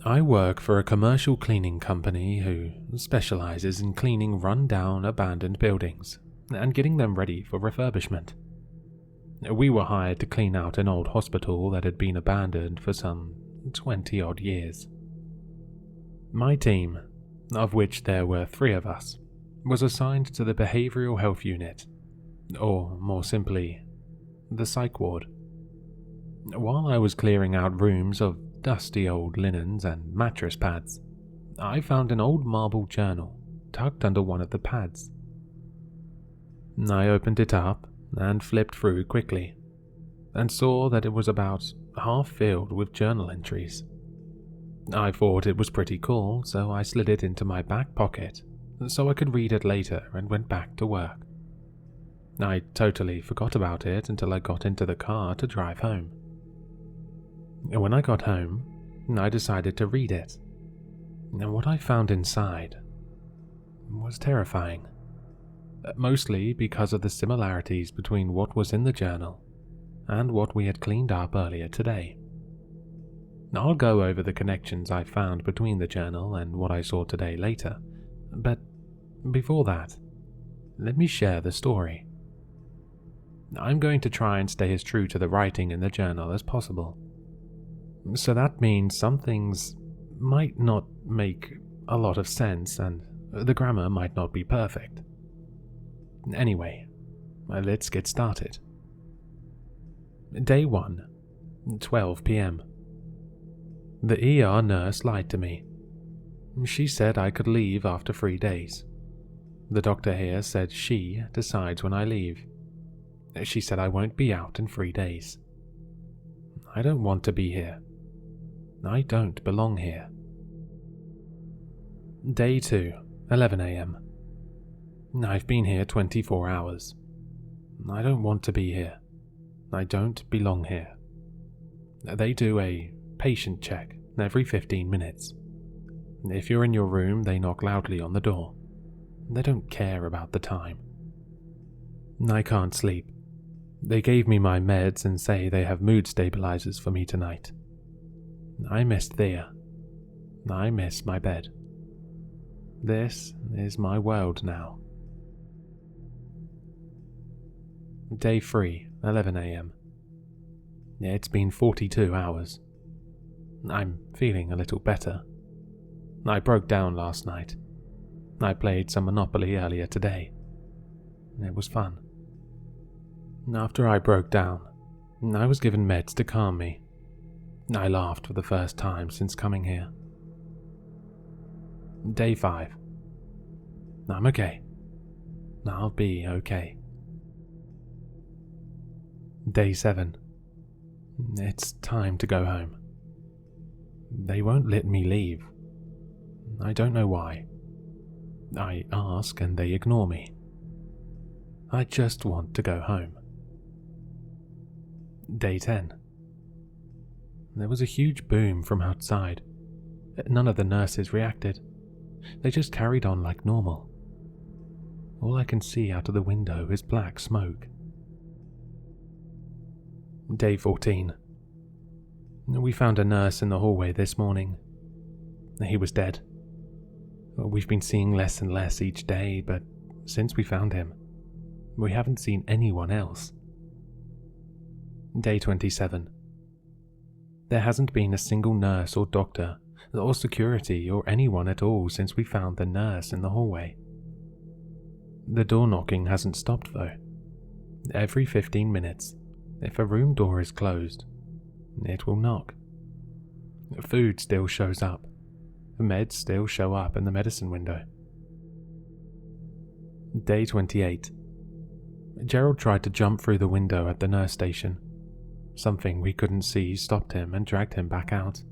I work for a commercial cleaning company who specializes in cleaning run-down, abandoned buildings and getting them ready for refurbishment. We were hired to clean out an old hospital that had been abandoned for some 20-odd years. My team, of which there were 3 of us, was assigned to the behavioral health unit, or more simply, the psych ward. While I was clearing out rooms of dusty old linens and mattress pads, I found an old marble journal tucked under one of the pads. I opened it up and flipped through quickly, and saw that it was about half filled with journal entries. I thought it was pretty cool, so I slid it into my back pocket so I could read it later and went back to work. I totally forgot about it until I got into the car to drive home. When I got home, I decided to read it, and what I found inside was terrifying, mostly because of the similarities between what was in the journal and what we had cleaned up earlier today. I'll go over the connections I found between the journal and what I saw today later, but before that, let me share the story. I'm going to try and stay as true to the writing in the journal as possible. So that means some things might not make a lot of sense and the grammar might not be perfect. Anyway, let's get started. Day 1, 12 p.m. The ER nurse lied to me. She said I could leave after 3 days. The doctor here said she decides when I leave. She said I won't be out in 3 days. I don't want to be here. I don't belong here. Day 2, 11 a.m. I've been here 24 hours. I don't want to be here. I don't belong here. They do a patient check every 15 minutes. If you're in your room, they knock loudly on the door. They don't care about the time. I can't sleep. They gave me my meds and say they have mood stabilizers for me tonight. I miss Thea. I miss my bed. This is my world now. Day 3, 11 a.m. It's been 42 hours. I'm feeling a little better. I broke down last night. I played some Monopoly earlier today. It was fun. After I broke down, I was given meds to calm me. I laughed for the first time since coming here. Day 5. I'm okay. I'll be okay. Day 7. It's time to go home. They won't let me leave. I don't know why. I ask and they ignore me. I just want to go home. Day 10. There was a huge boom from outside. None of the nurses reacted. They just carried on like normal. All I can see out of the window is black smoke. Day 14. We found a nurse in the hallway this morning. He was dead. We've been seeing less and less each day, but since we found him, we haven't seen anyone else. Day 27. There hasn't been a single nurse or doctor, or security, or anyone at all since we found the nurse in the hallway. The door knocking hasn't stopped though. Every 15 minutes, if a room door is closed, it will knock. Food still shows up. Meds still show up in the medicine window. Day 28. Gerald tried to jump through the window at the nurse station. Something we couldn't see stopped him and dragged him back out.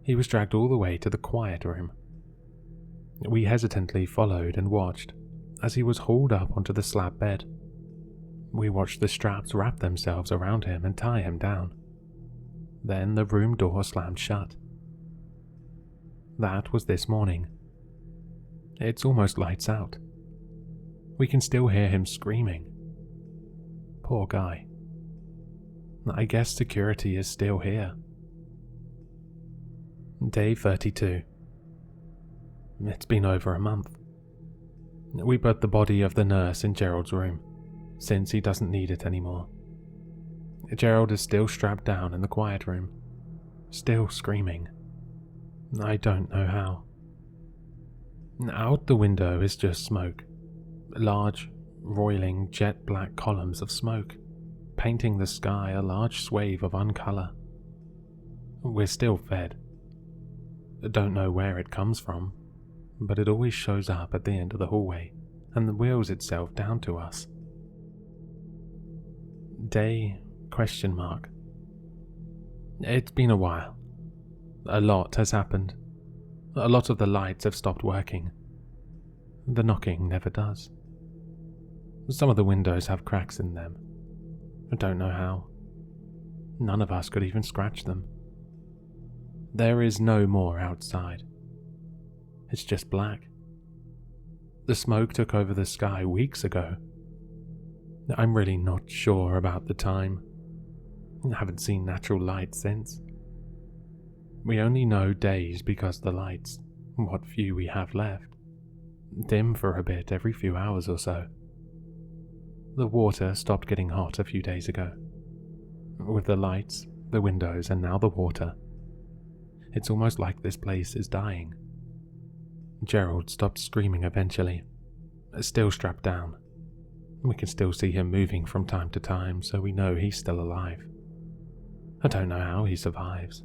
He was dragged all the way to the quiet room. We hesitantly followed and watched as he was hauled up onto the slab bed. We watched the straps wrap themselves around him and tie him down. Then the room door slammed shut. That was this morning. It's almost lights out. We can still hear him screaming. Poor guy. I guess security is still here. Day 32. It's been over a month. We put the body of the nurse in Gerald's room, since he doesn't need it anymore. Gerald is still strapped down in the quiet room, still screaming. I don't know how. Out the window is just smoke. Large, roiling, jet-black columns of smoke, painting the sky a large swathe of uncolour. We're still fed. Don't know where it comes from, but it always shows up at the end of the hallway and wheels itself down to us. Day ? It's been a while. A lot has happened. A lot of the lights have stopped working. The knocking never does. Some of the windows have cracks in them. I don't know how. None of us could even scratch them. There is no more outside. It's just black. The smoke took over the sky weeks ago. I'm really not sure about the time. I haven't seen natural light since. We only know days because the lights, what few we have left, dim for a bit every few hours or so. The water stopped getting hot a few days ago. With the lights, the windows, and now the water, it's almost like this place is dying. Gerald stopped screaming eventually, still strapped down. We can still see him moving from time to time, so we know he's still alive. I don't know how he survives.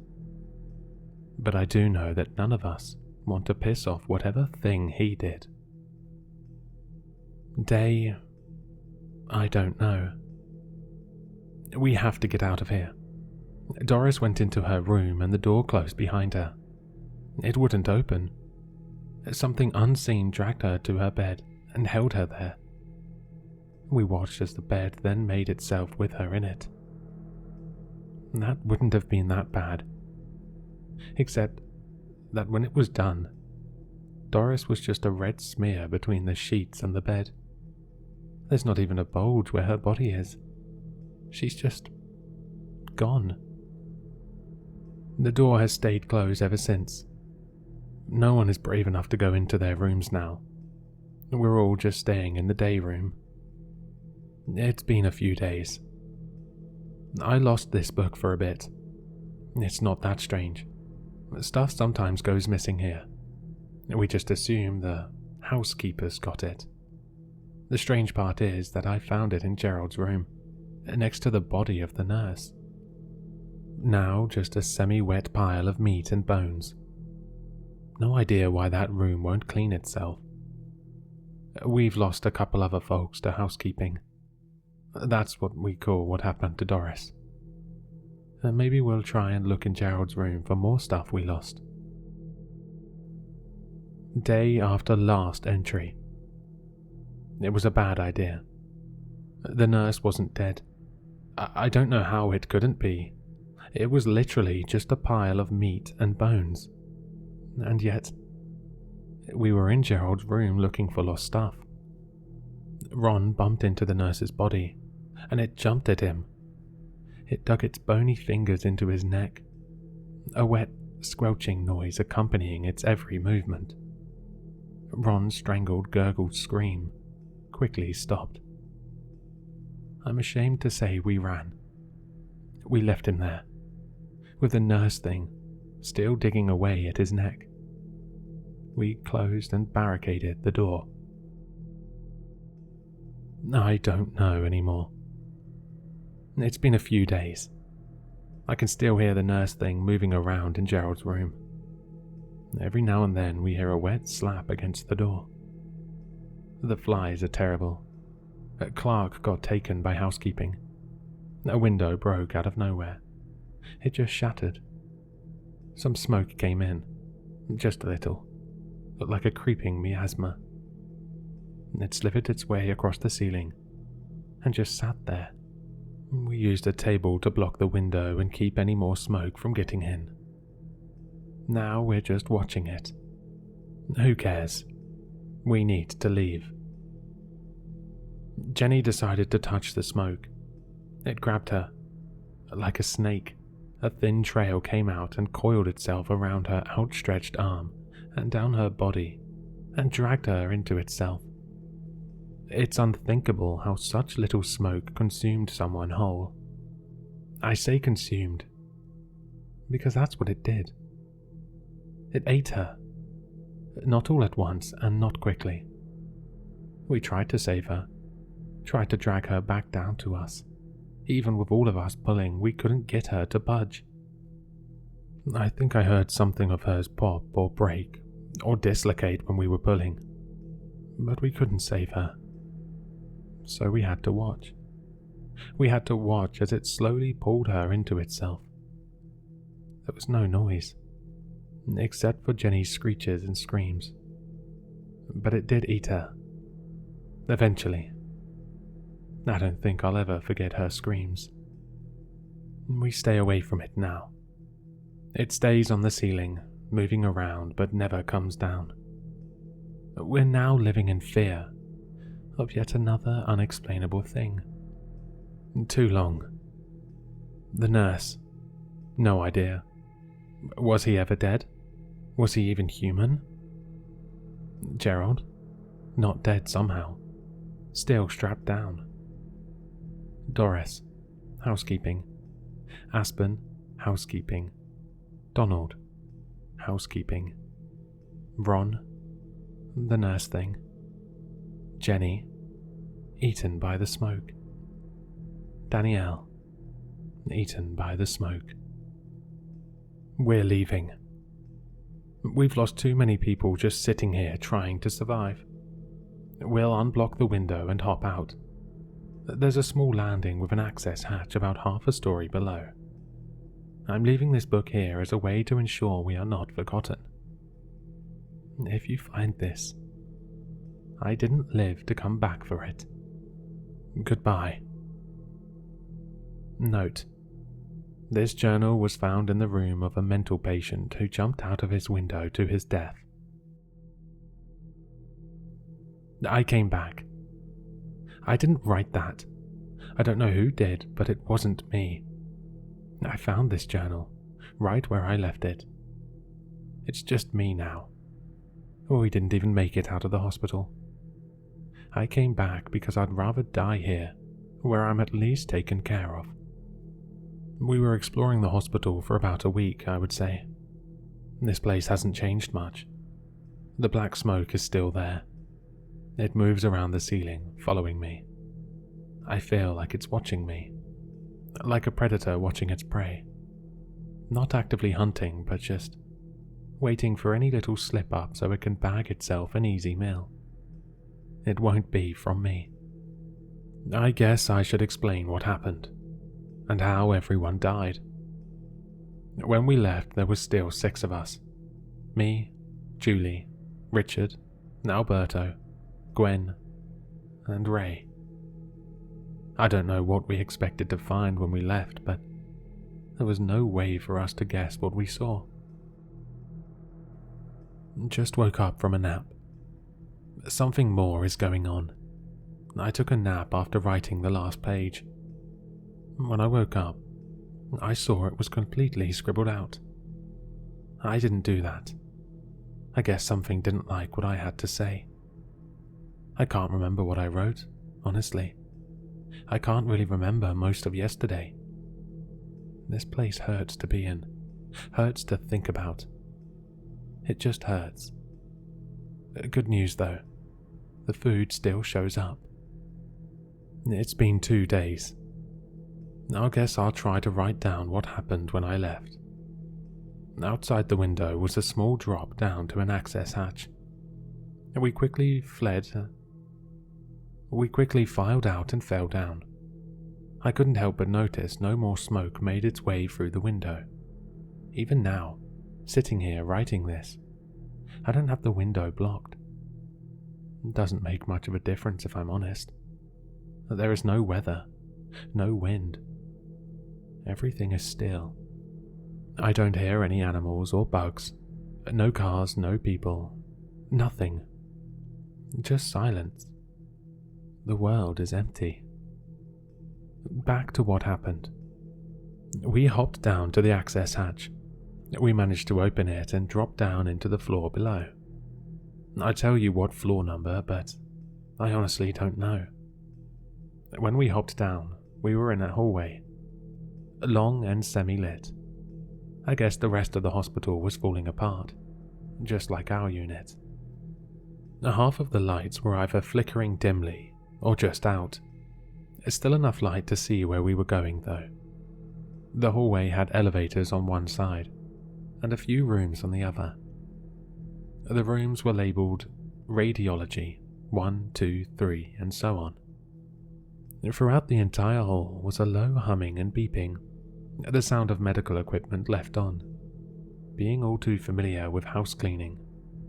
But I do know that none of us want to piss off whatever thing he did. Day... I don't know. We have to get out of here. Doris went into her room and the door closed behind her. It wouldn't open. Something unseen dragged her to her bed and held her there. We watched as the bed then made itself with her in it. That wouldn't have been that bad. Except that when it was done, Doris was just a red smear between the sheets and the bed. There's not even a bulge where her body is. She's just gone. The door has stayed closed ever since. No one is brave enough to go into their rooms now. We're all just staying in the day room. It's been a few days. I lost this book for a bit. It's not that strange. Stuff sometimes goes missing here. We just assume the housekeepers got it. The strange part is that I found it in Gerald's room, next to the body of the nurse. Now just a semi-wet pile of meat and bones. No idea why that room won't clean itself. We've lost a couple other folks to housekeeping. That's what we call what happened to Doris. Maybe we'll try and look in Gerald's room for more stuff we lost. Day after last entry. It was a bad idea. The nurse wasn't dead. I don't know how it couldn't be. It was literally just a pile of meat and bones. And yet, we were in Gerald's room looking for lost stuff. Ron bumped into the nurse's body, and it jumped at him. It dug its bony fingers into his neck, a wet, squelching noise accompanying its every movement. Ron's strangled, gurgled scream quickly stopped. I'm ashamed to say we ran. We left him there, with the nurse thing still digging away at his neck. We closed and barricaded the door. I don't know anymore. It's been a few days. I can still hear the nurse thing moving around in Gerald's room. Every now and then we hear a wet slap against the door. The flies are terrible. Clark got taken by housekeeping. A window broke out of nowhere. It just shattered. Some smoke came in, just a little, looked like a creeping miasma. It slithered its way across the ceiling and just sat there. We used a table to block the window and keep any more smoke from getting in. Now we're just watching it. Who cares? We need to leave. Jenny decided to touch the smoke. It grabbed her, like a snake, A thin trail came out and coiled itself around her outstretched arm and down her body and dragged her into itself. It's unthinkable how such little smoke consumed someone whole. I say consumed because that's what it did. It ate her, not all at once and not quickly. We tried to save her, tried to drag her back down to us. Even with all of us pulling, we couldn't get her to budge. I think I heard something of hers pop or break or dislocate when we were pulling, but we couldn't save her. So we had to watch. We had to watch as it slowly pulled her into itself. There was no noise, except for Jenny's screeches and screams. But it did eat her. Eventually. I don't think I'll ever forget her screams. We stay away from it now. It stays on the ceiling, moving around but never comes down. We're now living in fear of yet another unexplainable thing. Too long. The nurse. No idea. Was he ever dead? Was he even human? Gerald? Not dead somehow. Still strapped down. Doris. Housekeeping. Aspen. Housekeeping. Donald. Housekeeping. Ron. The nurse thing. Jenny. Eaten by the smoke. Danielle. Eaten by the smoke. We're leaving. We've lost too many people just sitting here trying to survive. We'll unblock the window and hop out. There's a small landing with an access hatch about half a story below. I'm leaving this book here as a way to ensure we are not forgotten. If you find this, I didn't live to come back for it. Goodbye. Note: this journal was found in the room of a mental patient who jumped out of his window to his death. I came back. I didn't write that. I don't know who did, but it wasn't me. I found this journal, right where I left it. It's just me now. We didn't even make it out of the hospital. I came back because I'd rather die here, where I'm at least taken care of. We were exploring the hospital for about a week, I would say. This place hasn't changed much. The black smoke is still there. It moves around the ceiling, following me. I feel like it's watching me. Like a predator watching its prey. Not actively hunting, but just waiting for any little slip-up so it can bag itself an easy meal. It won't be from me. I guess I should explain what happened, and how everyone died. When we left, there was still 6 of us. Me, Julie, Richard, Alberto, Gwen, and Ray. I don't know what we expected to find when we left, but there was no way for us to guess what we saw. Just woke up from a nap. Something more is going on. I took a nap after writing the last page. When I woke up, I saw it was completely scribbled out. I didn't do that. I guess something didn't like what I had to say. I can't remember what I wrote, honestly. I can't really remember most of yesterday. This place hurts to be in, hurts to think about. It just hurts. Good news though, the food still shows up. It's been 2 days. I guess I'll try to write down what happened when I left. Outside the window was a small drop down to an access hatch. We quickly filed out and fell down. I couldn't help but notice no more smoke made its way through the window. Even now, sitting here writing this, I don't have the window blocked. It doesn't make much of a difference if I'm honest. There is no weather, no wind. Everything is still. I don't hear any animals or bugs. No cars, no people. Nothing. Just silence. The world is empty. Back to what happened. We hopped down to the access hatch. We managed to open it and drop down into the floor below. I tell you what floor number, but I honestly don't know. When we hopped down, we were in a hallway, long and semi-lit. I guess the rest of the hospital was falling apart, just like our unit. Half of the lights were either flickering dimly or just out. Still enough light to see where we were going, though. The hallway had elevators on one side and a few rooms on the other. The rooms were labelled Radiology 1, 2, 3, and so on. Throughout the entire hall was a low humming and beeping, the sound of medical equipment left on. Being all too familiar with house cleaning,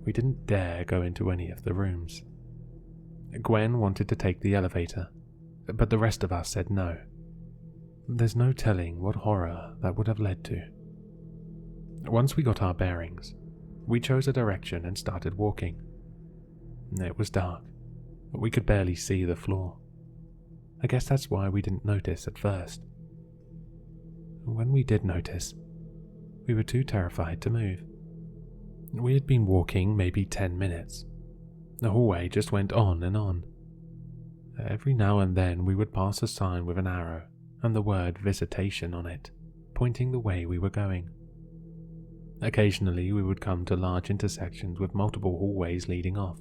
we didn't dare go into any of the rooms. Gwen wanted to take the elevator, but the rest of us said no. There's no telling what horror that would have led to. Once we got our bearings, we chose a direction and started walking. It was dark, but we could barely see the floor. I guess that's why we didn't notice at first. When we did notice, we were too terrified to move. We had been walking maybe 10 minutes. The hallway just went on and on. Every now and then we would pass a sign with an arrow and the word visitation on it, pointing the way we were going. Occasionally we would come to large intersections with multiple hallways leading off.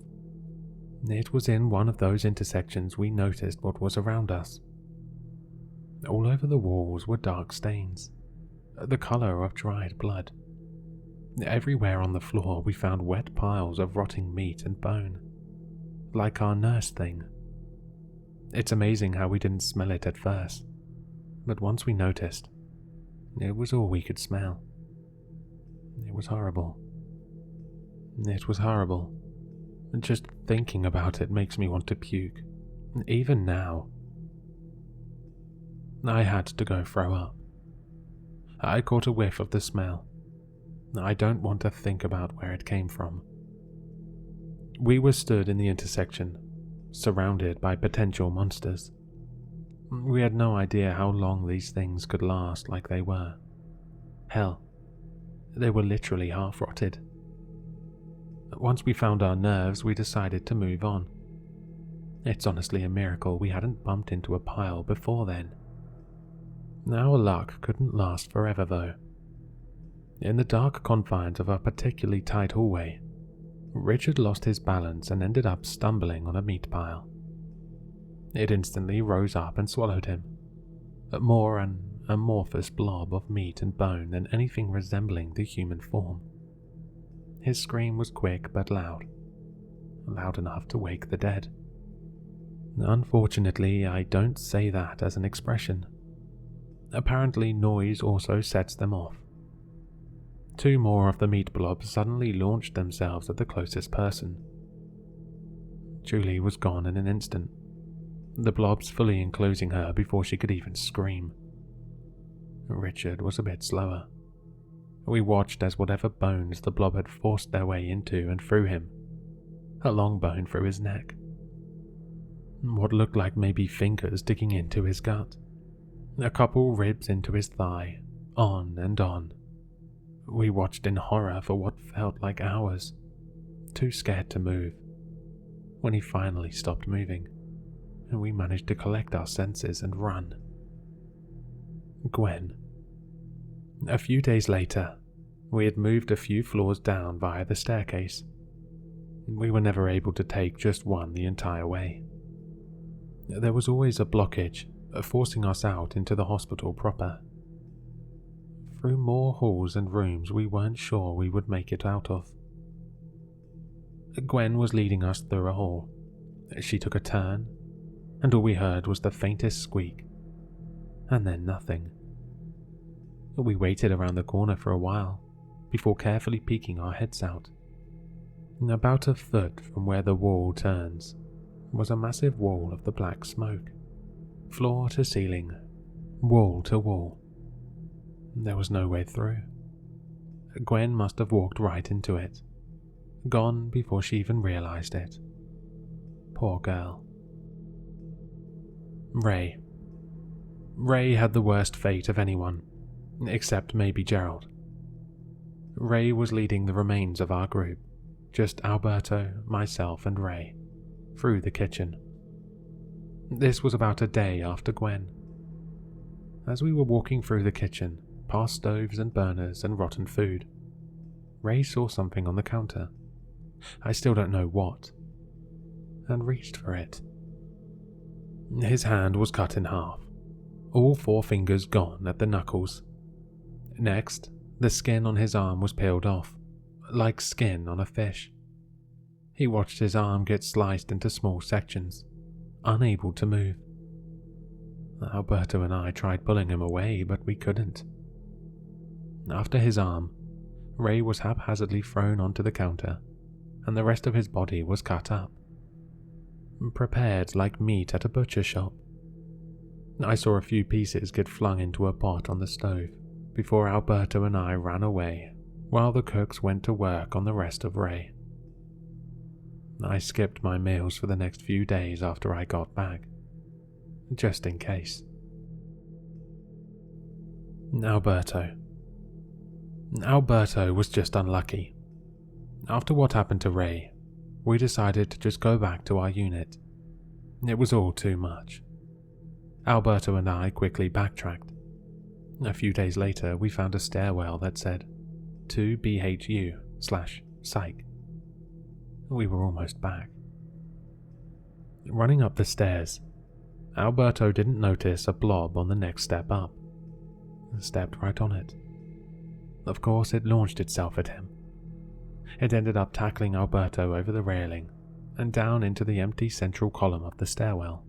It was in one of those intersections we noticed what was around us. All over the walls were dark stains, the colour of dried blood. Everywhere on the floor we found wet piles of rotting meat and bone, like our nurse thing. It's amazing how we didn't smell it at first, but once we noticed, it was all we could smell. It was horrible. It was horrible. Just thinking about it makes me want to puke, even now. I had to go throw up. I caught a whiff of the smell. I don't want to think about where it came from. We were stood in the intersection, surrounded by potential monsters. We had no idea how long these things could last like they were. Hell, they were literally half-rotted. Once we found our nerves, we decided to move on. It's honestly a miracle we hadn't bumped into a pile before then. Our luck couldn't last forever, though. In the dark confines of a particularly tight hallway, Richard lost his balance and ended up stumbling on a meat pile. It instantly rose up and swallowed him, more an amorphous blob of meat and bone than anything resembling the human form. His scream was quick but loud enough to wake the dead. Unfortunately, I don't say that as an expression. Apparently, noise also sets them off. 2 more of the meat blobs suddenly launched themselves at the closest person. Julie was gone in an instant, the blobs fully enclosing her before she could even scream. Richard was a bit slower. We watched as whatever bones the blob had forced their way into and through him, a long bone through his neck. What looked like maybe fingers digging into his gut, a couple ribs into his thigh, on and on. We watched in horror for what felt like hours, too scared to move, when he finally stopped moving, and we managed to collect our senses and run. Gwen. A few days later, we had moved a few floors down via the staircase. We were never able to take just one the entire way. There was always a blockage, forcing us out into the hospital proper. Through more halls and rooms we weren't sure we would make it out of. Gwen was leading us through a hall. She took a turn, and all we heard was the faintest squeak, and then nothing. We waited around the corner for a while, before carefully peeking our heads out. About a foot from where the wall turns was a massive wall of the black smoke, floor to ceiling, wall to wall. There was no way through. Gwen must have walked right into it, gone before she even realized it. Poor girl. Ray. Ray had the worst fate of anyone. except maybe Gerald. Ray was leading the remains of our group, just Alberto, myself, and Ray, through the kitchen. This was about a day after Gwen. As we were walking through the kitchen, past stoves and burners and rotten food, Ray saw something on the counter. I still don't know what, and reached for it. His hand was cut in half, all 4 fingers gone at the knuckles. Next, the skin on his arm was peeled off, like skin on a fish. He watched his arm get sliced into small sections, unable to move. Alberto and I tried pulling him away, but we couldn't. After his arm, Ray was haphazardly thrown onto the counter, and the rest of his body was cut up, prepared like meat at a butcher shop. I saw a few pieces get flung into a pot on the stove before Alberto and I ran away while the cooks went to work on the rest of Ray. I skipped my meals for the next few days after I got back, just in case. Alberto was just unlucky. After what happened to Ray, we decided to just go back to our unit. It was all too much. Alberto and I quickly backtracked. A few days later, we found a stairwell that said 2BHU/Psych. We were almost back. Running up the stairs, Alberto didn't notice a blob on the next step up. Stepped right on it. Of course, it launched itself at him. It ended up tackling Alberto over the railing and down into the empty central column of the stairwell.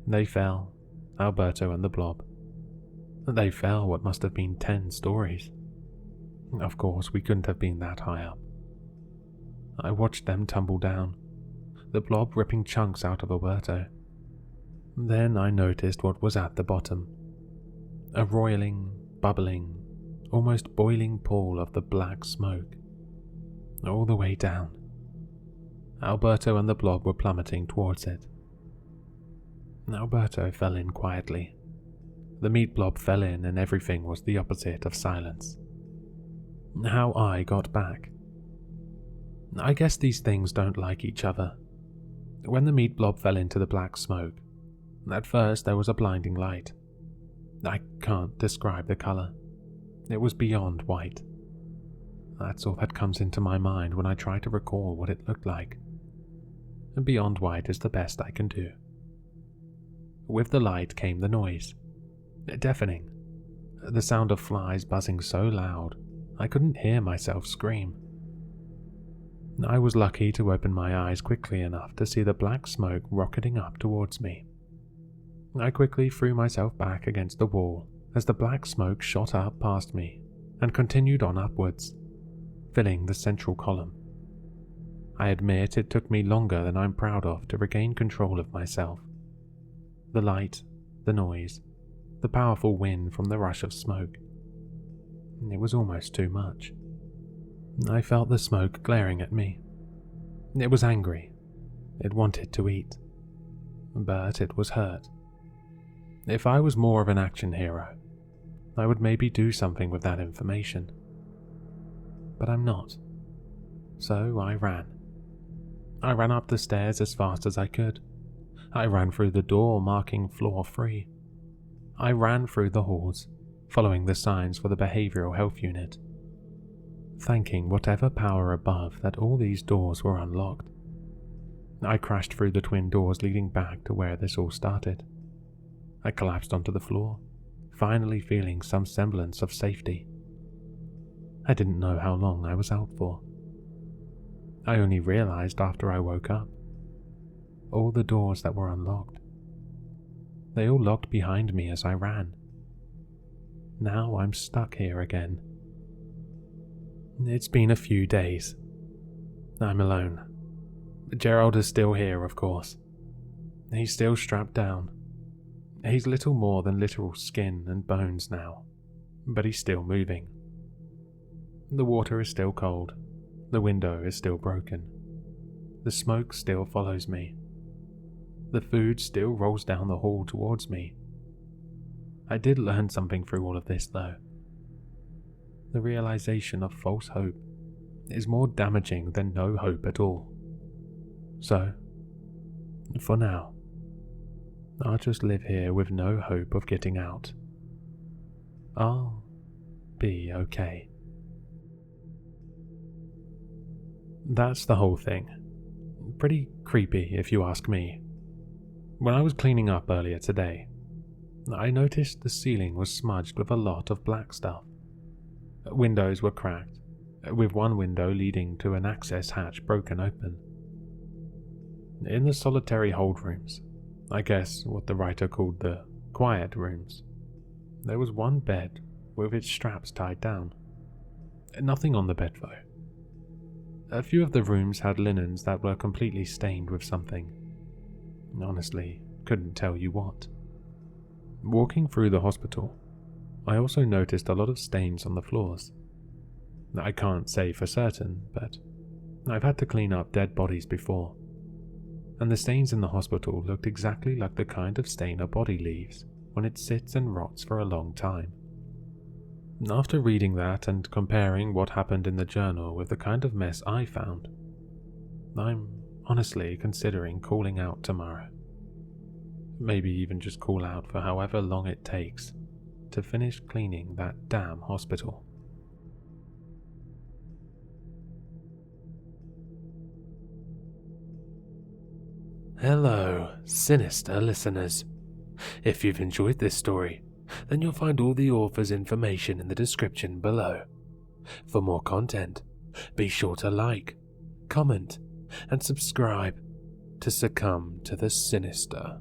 They fell, Alberto and the blob. They fell what must have been 10 stories. Of course, we couldn't have been that high up. I watched them tumble down, the blob ripping chunks out of Alberto. Then I noticed what was at the bottom. A roiling, bubbling, almost boiling pool of the black smoke. All the way down. Alberto and the blob were plummeting towards it. Alberto fell in quietly. The meat blob fell in and everything was the opposite of silence. How I got back. I guess these things don't like each other. When the meat blob fell into the black smoke, at first there was a blinding light. I can't describe the color. It was beyond white. That's all that comes into my mind when I try to recall what it looked like. Beyond white is the best I can do. With the light came the noise. Deafening. The sound of flies buzzing so loud, I couldn't hear myself scream. I was lucky to open my eyes quickly enough to see the black smoke rocketing up towards me. I quickly threw myself back against the wall as the black smoke shot up past me and continued on upwards, filling the central column. I admit it took me longer than I'm proud of to regain control of myself. The light, the noise, the powerful wind from the rush of smoke. It was almost too much. I felt the smoke glaring at me. It was angry. It wanted to eat. But it was hurt. If I was more of an action hero, I would maybe do something with that information. But I'm not. So I ran. I ran up the stairs as fast as I could. I ran through the door marking floor 3. I ran through the halls, following the signs for the behavioral health unit, thanking whatever power above that all these doors were unlocked. I crashed through the twin doors leading back to where this all started. I collapsed onto the floor, finally feeling some semblance of safety. I didn't know how long I was out for. I only realized after I woke up. All the doors that were unlocked. They all locked behind me as I ran. Now I'm stuck here again. It's been a few days. I'm alone. Gerald is still here, of course. He's still strapped down. He's little more than literal skin and bones now, but he's still moving. The water is still cold. The window is still broken. The smoke still follows me. The food still rolls down the hall towards me. I did learn something through all of this, though. The realization of false hope is more damaging than no hope at all. So, for now, I'll just live here with no hope of getting out. I'll be okay. That's the whole thing. Pretty creepy, if you ask me. When I was cleaning up earlier today, I noticed the ceiling was smudged with a lot of black stuff. Windows were cracked, with one window leading to an access hatch broken open. In the solitary hold rooms, I guess what the writer called the quiet rooms, there was one bed with its straps tied down. Nothing on the bed though. A few of the rooms had linens that were completely stained with something. Honestly, couldn't tell you what. Walking through the hospital, I also noticed a lot of stains on the floors. I can't say for certain, but I've had to clean up dead bodies before, and the stains in the hospital looked exactly like the kind of stain a body leaves when it sits and rots for a long time. After reading that and comparing what happened in the journal with the kind of mess I found, I'm honestly considering calling out tomorrow. Maybe even just call out for however long it takes to finish cleaning that damn hospital. Hello, sinister listeners. If you've enjoyed this story, then you'll find all the author's information in the description below. For more content, be sure to like, comment, and subscribe to succumb to the sinister.